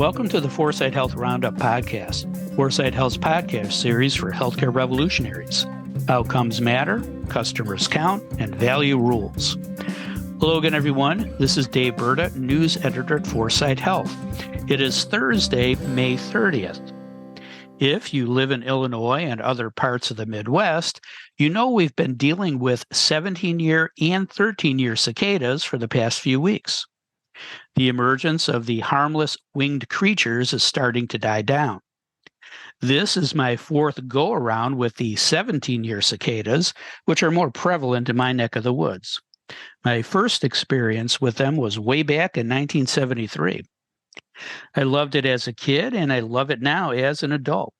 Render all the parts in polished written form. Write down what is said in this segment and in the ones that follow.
Welcome to the Foresight Health Roundup podcast, Foresight Health's podcast series for healthcare revolutionaries. Outcomes matter, customers count, and value rules. Hello again, everyone. This is Dave Burda, news editor at Foresight Health. It is Thursday, May 30th. If you live in Illinois and other parts of the Midwest, you know we've been dealing with 17-year and 13-year cicadas for the past few weeks. The emergence of the harmless winged creatures is starting to die down. This is my fourth go-around with the 17-year cicadas, which are more prevalent in my neck of the woods. My first experience with them was way back in 1973. I loved it as a kid, and I love it now as an adult.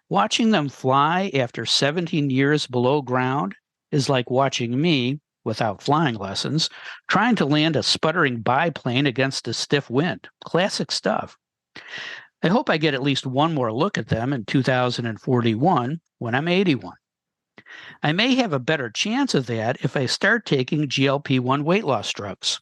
Watching them fly after 17 years below ground is like watching me, without flying lessons, trying to land a sputtering biplane against a stiff wind. Classic stuff. I hope I get at least one more look at them in 2041 when I'm 81. I may have a better chance of that if I start taking GLP-1 weight loss drugs.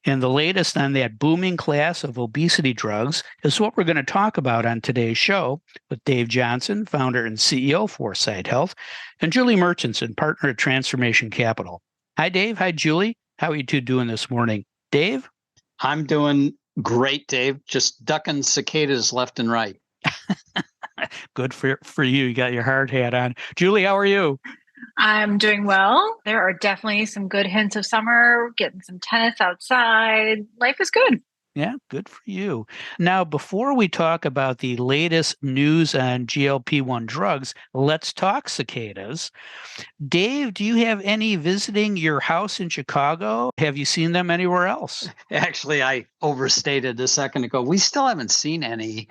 And the latest on that booming class of obesity drugs is what we're going to talk about on today's show with Dave Johnson, founder and CEO of Foresight Health, and Julie Murchinson, partner at Transformation Capital. Hi, Dave. Hi, Julie. How are you two doing this morning? Dave? I'm doing great, Dave. Just ducking cicadas left and right. Good for you. You got your hard hat on. Julie, how are you? I'm doing well. There are definitely some good hints of summer, getting some tennis outside. Life is good. Yeah, good for you. Now, before we talk about the latest news on GLP-1 drugs, let's talk cicadas. Dave, do you have any visiting your house in Chicago? Have you seen them anywhere else? Actually, I overstated a second ago. We still haven't seen any.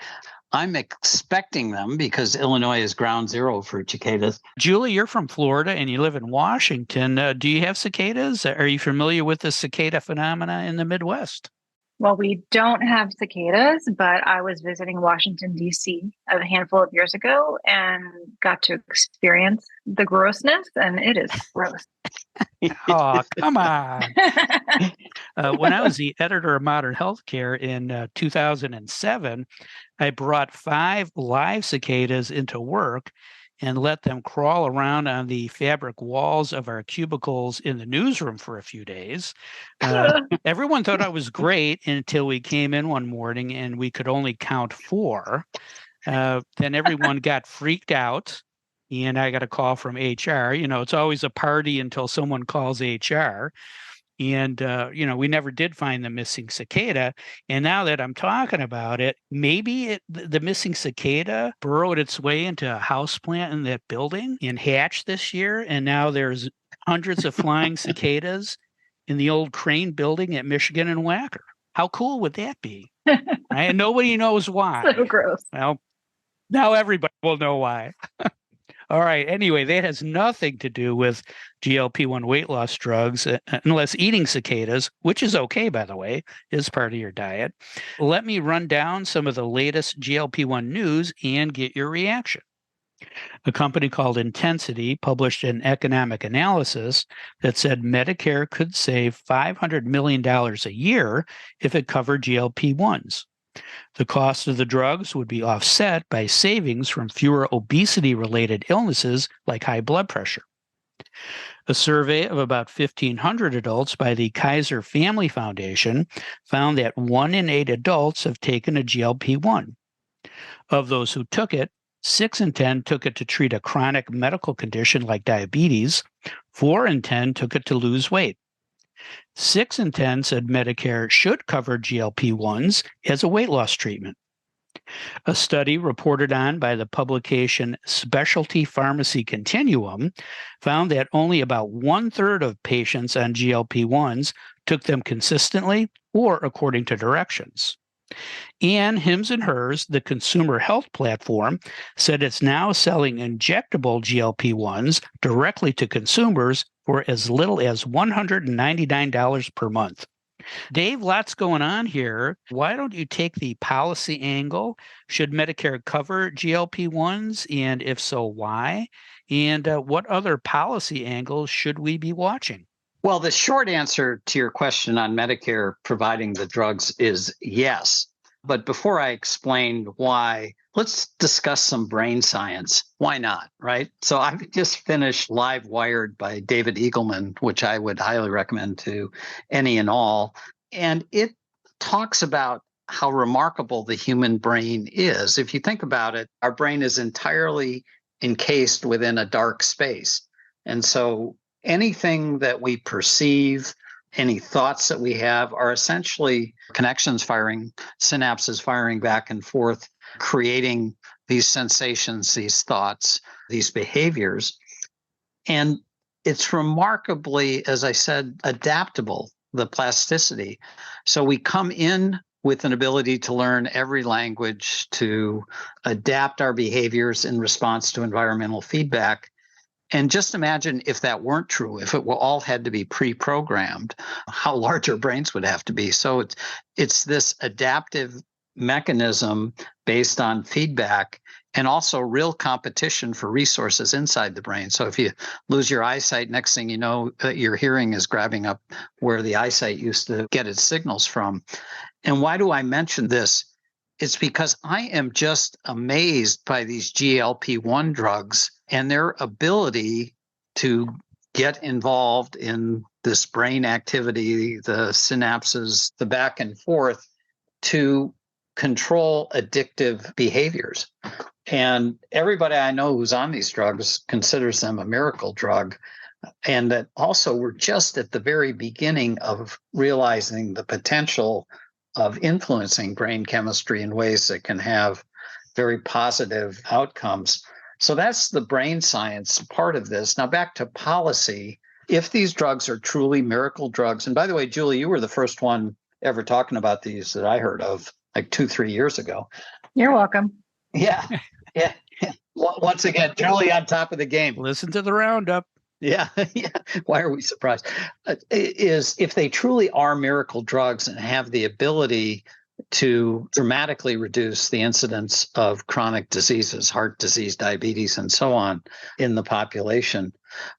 I'm expecting them because Illinois is ground zero for cicadas. Julie, you're from Florida and you live in Washington. Do you have cicadas? Are you familiar with the cicada phenomena in the Midwest? Well, we don't have cicadas, but I was visiting Washington, D.C. a handful of years ago and got to experience the grossness, and it is gross. Oh, come on. When I was the editor of Modern Healthcare in 2007, I brought 5 live cicadas into work and let them crawl around on the fabric walls of our cubicles in the newsroom for a few days. Everyone thought I was great until we came in one morning and we could only count 4. Then everyone got freaked out. And I got a call from HR. You know, it's always a party until someone calls HR. And, we never did find the missing cicada. And now that I'm talking about it, maybe the missing cicada burrowed its way into a houseplant in that building and hatched this year. And now there's hundreds of flying cicadas in the old Crane building at Michigan and Wacker. How cool would that be? Right? And nobody knows why. So gross. Well, now everybody will know why. All right. Anyway, that has nothing to do with GLP-1 weight loss drugs, unless eating cicadas, which is okay, by the way, is part of your diet. Let me run down some of the latest GLP-1 news and get your reaction. A company called Intensity published an economic analysis that said Medicare could save $500 million a year if it covered GLP-1s. The cost of the drugs would be offset by savings from fewer obesity-related illnesses like high blood pressure. A survey of about 1,500 adults by the Kaiser Family Foundation found that 1 in 8 adults have taken a GLP-1. Of those who took it, 6 in 10 took it to treat a chronic medical condition like diabetes. 4 in 10 took it to lose weight. 6 in 10 said Medicare should cover GLP-1s as a weight loss treatment. A study reported on by the publication Specialty Pharmacy Continuum found that only about 1/3 of patients on GLP-1s took them consistently or according to directions. And Hims & Hers, the consumer health platform, said it's now selling injectable GLP-1s directly to consumers for as little as $199 per month. Dave, lots going on here. Why don't you take the policy angle? Should Medicare cover GLP-1s? And if so, why? And what other policy angles should we be watching? Well, the short answer to your question on Medicare providing the drugs is yes. But before I explain why, let's discuss some brain science. Why not, right? So I've just finished Live Wired by David Eagleman, which I would highly recommend to any and all. And it talks about how remarkable the human brain is. If you think about it, our brain is entirely encased within a dark space. And so anything that we perceive, any thoughts that we have are essentially connections firing, synapses firing back and forth, creating these sensations, these thoughts, these behaviors. And it's remarkably, as I said, adaptable, the plasticity. So we come in with an ability to learn every language, to adapt our behaviors in response to environmental feedback. And just imagine if that weren't true, if it all had to be pre-programmed, how large our brains would have to be. So it's this adaptive mechanism based on feedback and also real competition for resources inside the brain. So if you lose your eyesight, next thing you know, your hearing is grabbing up where the eyesight used to get its signals from. And why do I mention this? It's because I am just amazed by these GLP-1 drugs and their ability to get involved in this brain activity, the synapses, the back and forth, to control addictive behaviors. And everybody I know who's on these drugs considers them a miracle drug. And that also we're just at the very beginning of realizing the potential of influencing brain chemistry in ways that can have very positive outcomes. So that's the brain science part of this. Now back to policy. If these drugs are truly miracle drugs, and by the way, Julie, you were the first one ever talking about these that I heard of like 2-3 years ago. You're welcome. Yeah. Yeah. Once again, Julie on top of the game. Listen to the Roundup. Yeah. Yeah. Why are we surprised? Is if they truly are miracle drugs and have the ability to dramatically reduce the incidence of chronic diseases, heart disease, diabetes, and so on in the population,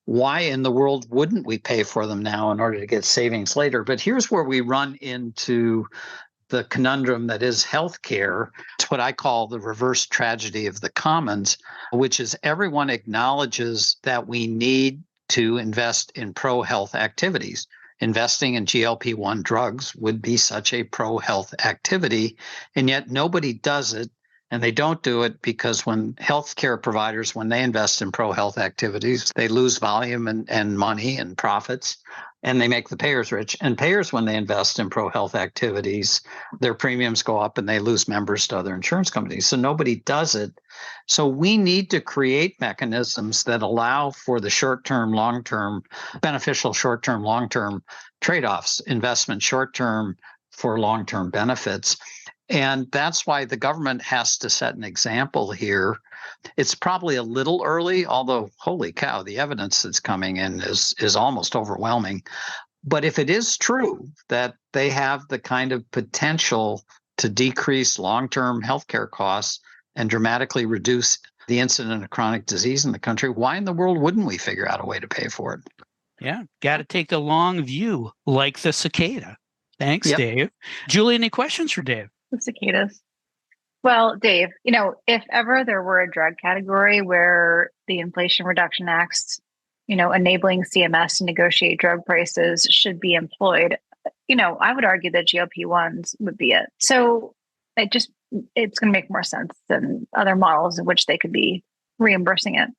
why in the world wouldn't we pay for them now in order to get savings later? But here's where we run into the conundrum that is healthcare. It's what I call the reverse tragedy of the commons, which is everyone acknowledges that we need to invest in pro-health activities. Investing in GLP-1 drugs would be such a pro-health activity, and yet nobody does it. And they don't do it because when healthcare providers, when they invest in pro-health activities, they lose volume and money and profits, and they make the payers rich. And payers, when they invest in pro-health activities, their premiums go up and they lose members to other insurance companies. So nobody does it. So we need to create mechanisms that allow for the short-term, long-term, beneficial short-term, long-term trade-offs, investment short-term for long-term benefits. And that's why the government has to set an example here. It's probably a little early, although, holy cow, the evidence that's coming in is almost overwhelming. But if it is true that they have the kind of potential to decrease long-term healthcare costs and dramatically reduce the incidence of chronic disease in the country, why in the world wouldn't we figure out a way to pay for it? Yeah, got to take the long view, like the cicada. Thanks, Yep. Dave. Julie, any questions for Dave? The cicadas. Well, Dave, if ever there were a drug category where the Inflation Reduction Act's, enabling CMS to negotiate drug prices should be employed, I would argue that GLP-1s would be it. So it's going to make more sense than other models in which they could be reimbursing it.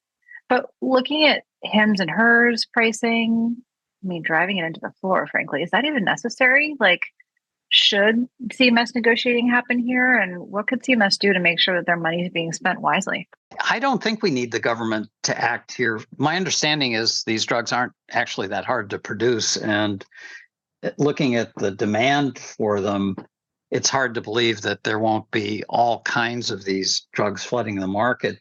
But looking at Hims and Hers pricing, driving it into the floor, frankly, is that even necessary? Should CMS negotiating happen here? And what could CMS do to make sure that their money is being spent wisely? I don't think we need the government to act here. My understanding is these drugs aren't actually that hard to produce. And looking at the demand for them, it's hard to believe that there won't be all kinds of these drugs flooding the market.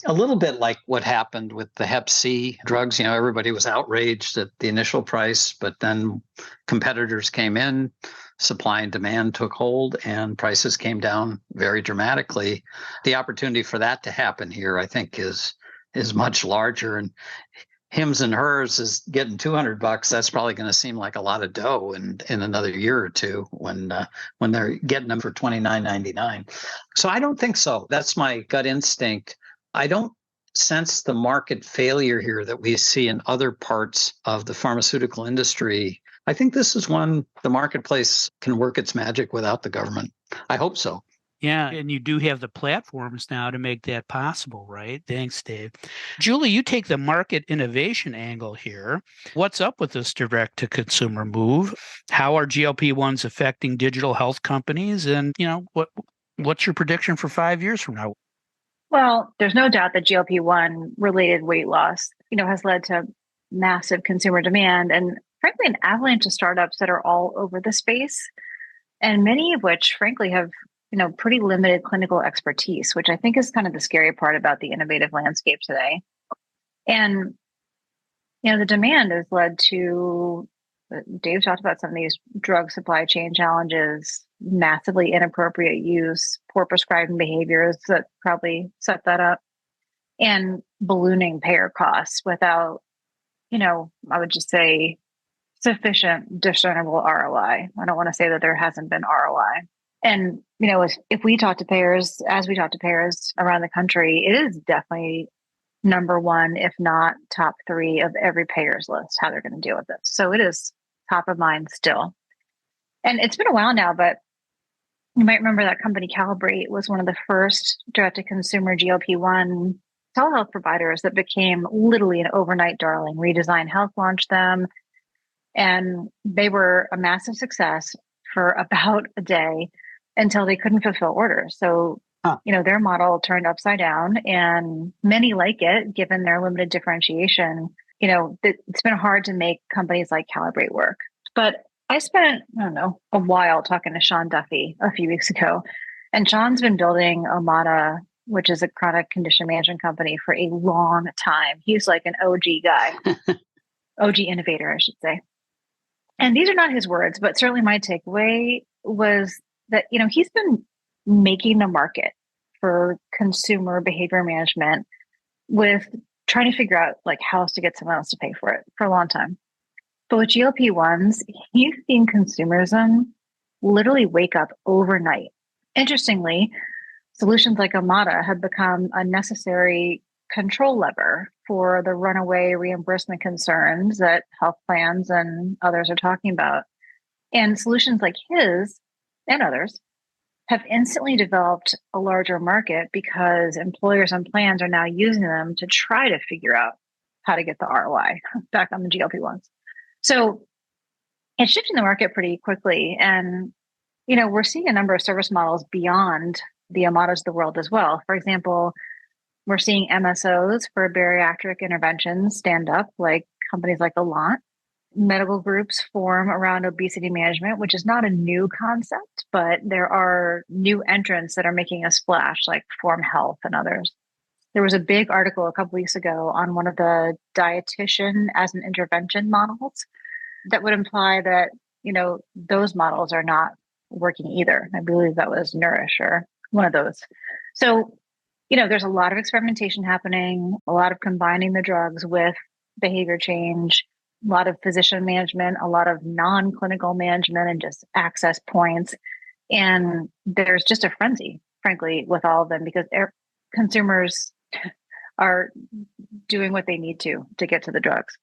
A little bit like what happened with the Hep C drugs. Everybody was outraged at the initial price, but then competitors came in, supply and demand took hold, and prices came down very dramatically. The opportunity for that to happen here, I think, is much larger. And hims and hers is getting $200, that's probably going to seem like a lot of dough in another year or two when they're getting them for $29.99. So I don't think so. That's my gut instinct. I don't sense the market failure here that we see in other parts of the pharmaceutical industry. I think this is one the marketplace can work its magic without the government. I hope so. Yeah, and you do have the platforms now to make that possible, right? Thanks, Dave. Julie, you take the market innovation angle here. What's up with this direct-to-consumer move? How are GLP-1s affecting digital health companies? And, what's your prediction for 5 years from now? Well, there's no doubt that GLP-1 related weight loss, has led to massive consumer demand and frankly an avalanche of startups that are all over the space, and many of which frankly have pretty limited clinical expertise, which I think is kind of the scary part about the innovative landscape today. And, the demand has led to, Dave talked about some of these drug supply chain challenges, massively inappropriate use, poor prescribing behaviors that probably set that up, and ballooning payer costs without, I would just say sufficient discernible ROI. I don't want to say that there hasn't been ROI. And, if we talk to payers, as we talk to payers around the country, it is definitely number one, if not top three of every payer's list, how they're going to deal with this. So it is top of mind still. And it's been a while now, but you might remember that company Calibrate was one of the first direct-to-consumer GLP-1 telehealth providers that became literally an overnight darling. Redesign Health launched them, and they were a massive success for about a day until they couldn't fulfill orders. So, their model turned upside down, and many like it, given their limited differentiation. It's been hard to make companies like Calibrate work. But I spent, a while talking to Sean Duffy a few weeks ago, and Sean's been building Omada, which is a chronic condition management company, for a long time. He's like an OG guy, OG innovator, I should say. And these are not his words, but certainly my takeaway was that, he's been making the market for consumer behavior management with trying to figure out how else to get someone else to pay for it for a long time. But with GLP-1s, he's seen consumerism literally wake up overnight. Interestingly, solutions like Omada have become a necessary control lever for the runaway reimbursement concerns that health plans and others are talking about. And solutions like his and others have instantly developed a larger market because employers and plans are now using them to try to figure out how to get the ROI back on the GLP-1s. So it's shifting the market pretty quickly. And, we're seeing a number of service models beyond the Omadas of the world as well. For example, we're seeing MSOs for bariatric interventions stand up, like companies like Allant. Medical groups form around obesity management, which is not a new concept, but there are new entrants that are making a splash, like Form Health and others. There was a big article a couple weeks ago on one of the dietitian as an intervention models that would imply that, those models are not working either. I believe that was Nourish or one of those. So, there's a lot of experimentation happening, a lot of combining the drugs with behavior change, a lot of physician management, a lot of non-clinical management, and just access points. And there's just a frenzy, frankly, with all of them because consumers are doing what they need to get to the drugs.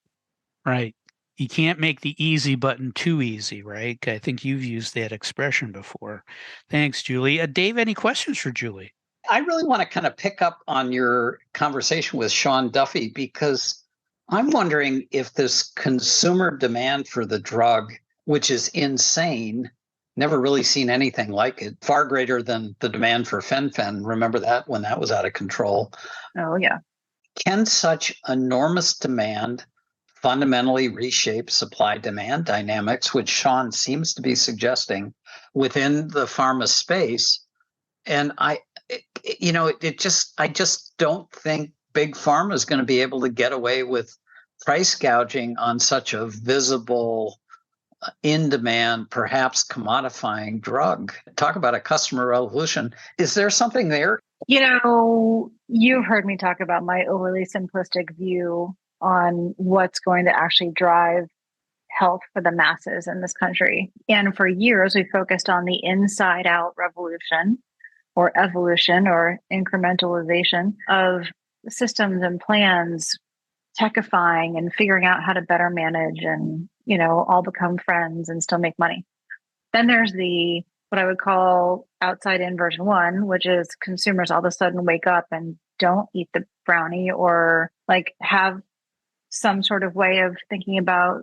Right. You can't make the easy button too easy, right? I think you've used that expression before. Thanks, Julie. Dave, any questions for Julie? I really want to kind of pick up on your conversation with Sean Duffy because I'm wondering if this consumer demand for the drug, which is insane, never really seen anything like it, far greater than the demand for fen-phen. Remember that when that was out of control? Oh, yeah. Can such enormous demand fundamentally reshape supply-demand dynamics, which Sean seems to be suggesting within the pharma space? And I just don't think big pharma is going to be able to get away with price gouging on such a visible, in-demand, perhaps commodifying drug. Talk about a customer revolution. Is there something there? You've heard me talk about my overly simplistic view on what's going to actually drive health for the masses in this country. And for years, we focused on the inside out revolution or evolution or incrementalization of systems and plans, techifying and figuring out how to better manage and, all become friends and still make money. Then there's what I would call outside in version 1, which is consumers all of a sudden wake up and don't eat the brownie or have some sort of way of thinking about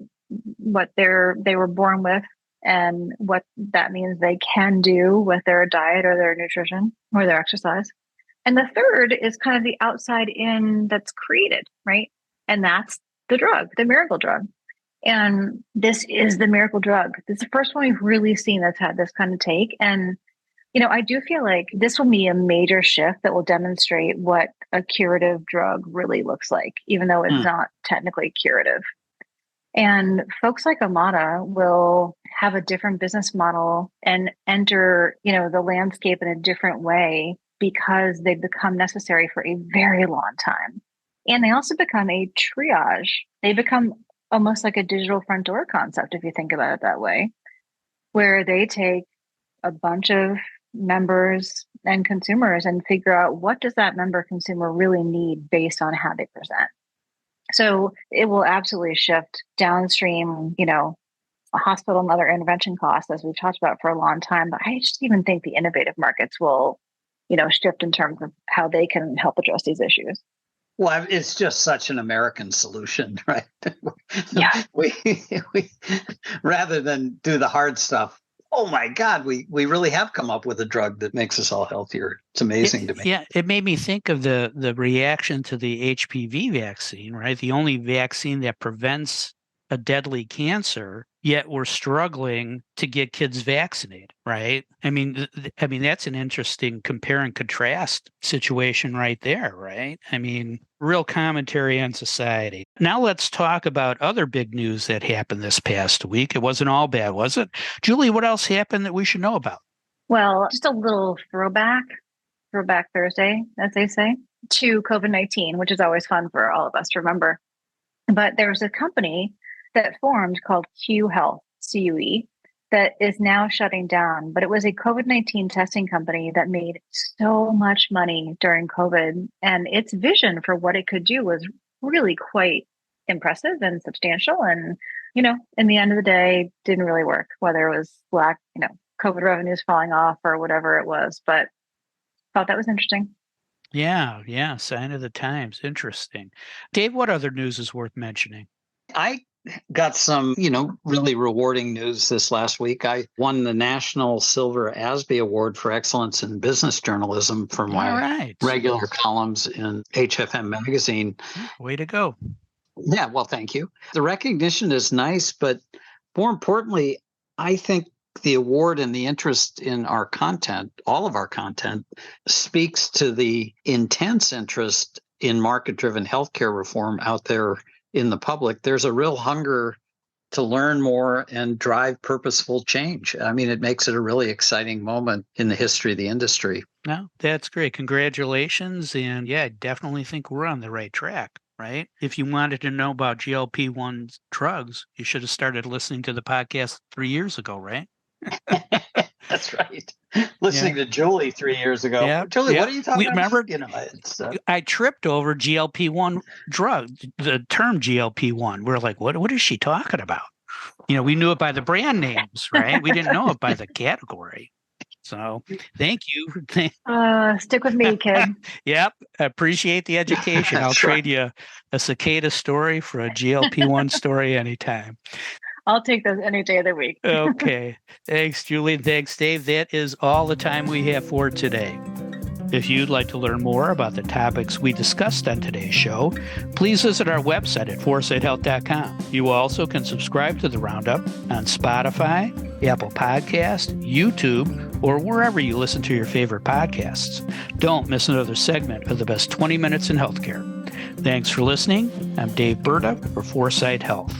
what they were born with and what that means they can do with their diet or their nutrition or their exercise. And the third is kind of the outside in that's created, right? And that's the drug, the miracle drug. And this is the miracle drug. This is the first one we've really seen that's had this kind of take. And, I do feel like this will be a major shift that will demonstrate what a curative drug really looks like, even though it's not technically curative. And folks like Amada will have a different business model and enter, the landscape in a different way because they've become necessary for a very long time. And they also become a triage. They become almost like a digital front door concept, if you think about it that way, where they take a bunch of members and consumers and figure out what does that member consumer really need based on how they present. So it will absolutely shift downstream, hospital and other intervention costs, as we've talked about for a long time. But I just even think the innovative markets will, shift in terms of how they can help address these issues. Well, it's just such an American solution, right? Yeah. we rather than do the hard stuff. Oh my God, we really have come up with a drug that makes us all healthier. It's amazing to me. Yeah, it made me think of the reaction to the HPV vaccine, right? The only vaccine that prevents a deadly cancer, yet we're struggling to get kids vaccinated, right? I mean, that's an interesting compare and contrast situation right there, right? I mean, real commentary on society. Now let's talk about other big news that happened this past week. It wasn't all bad, was it? Julie, what else happened that we should know about? Well, just a little throwback Thursday, as they say, to COVID-19, which is always fun for all of us to remember. But there was a company that formed called Q Health, CUE, that is now shutting down. But it was a COVID-19 testing company that made so much money during COVID. And its vision for what it could do was really quite impressive and substantial. And, in the end of the day, didn't really work, whether it was COVID revenues falling off or whatever it was. But thought that was interesting. Yeah. Sign of the times. Interesting. Dave, what other news is worth mentioning? I got some, really rewarding news this last week. I won the National Silver ASBE Award for Excellence in Business Journalism for my regular columns in HFM magazine. Way to go. Yeah, well, thank you. The recognition is nice, but more importantly, I think the award and the interest in our content, all of our content, speaks to the intense interest in market-driven healthcare reform out there in the public. There's a real hunger to learn more and drive purposeful change. I mean, it makes it a really exciting moment in the history of the industry. No, that's great. Congratulations. And yeah, I definitely think we're on the right track, right? If you wanted to know about GLP-1 drugs, you should have started listening to the podcast 3 years ago, right? That's right. Listening to Julie 3 years ago. Yeah. Julie, what are you talking about? Remember, I tripped over GLP-1 drug, the term GLP-1. We're like, what is she talking about? We knew it by the brand names, right? We didn't know it by the category. So thank you. Stick with me, kid. Yep. Appreciate the education. I'll trade you a cicada story for a GLP-1 story anytime. I'll take those any day of the week. Okay. Thanks, Julie. Thanks, Dave. That is all the time we have for today. If you'd like to learn more about the topics we discussed on today's show, please visit our website at foresightshealth.com. You also can subscribe to the Roundup on Spotify, Apple Podcast, YouTube, or wherever you listen to your favorite podcasts. Don't miss another segment of the best 20 minutes in healthcare. Thanks for listening. I'm Dave Burda for Foresight Health.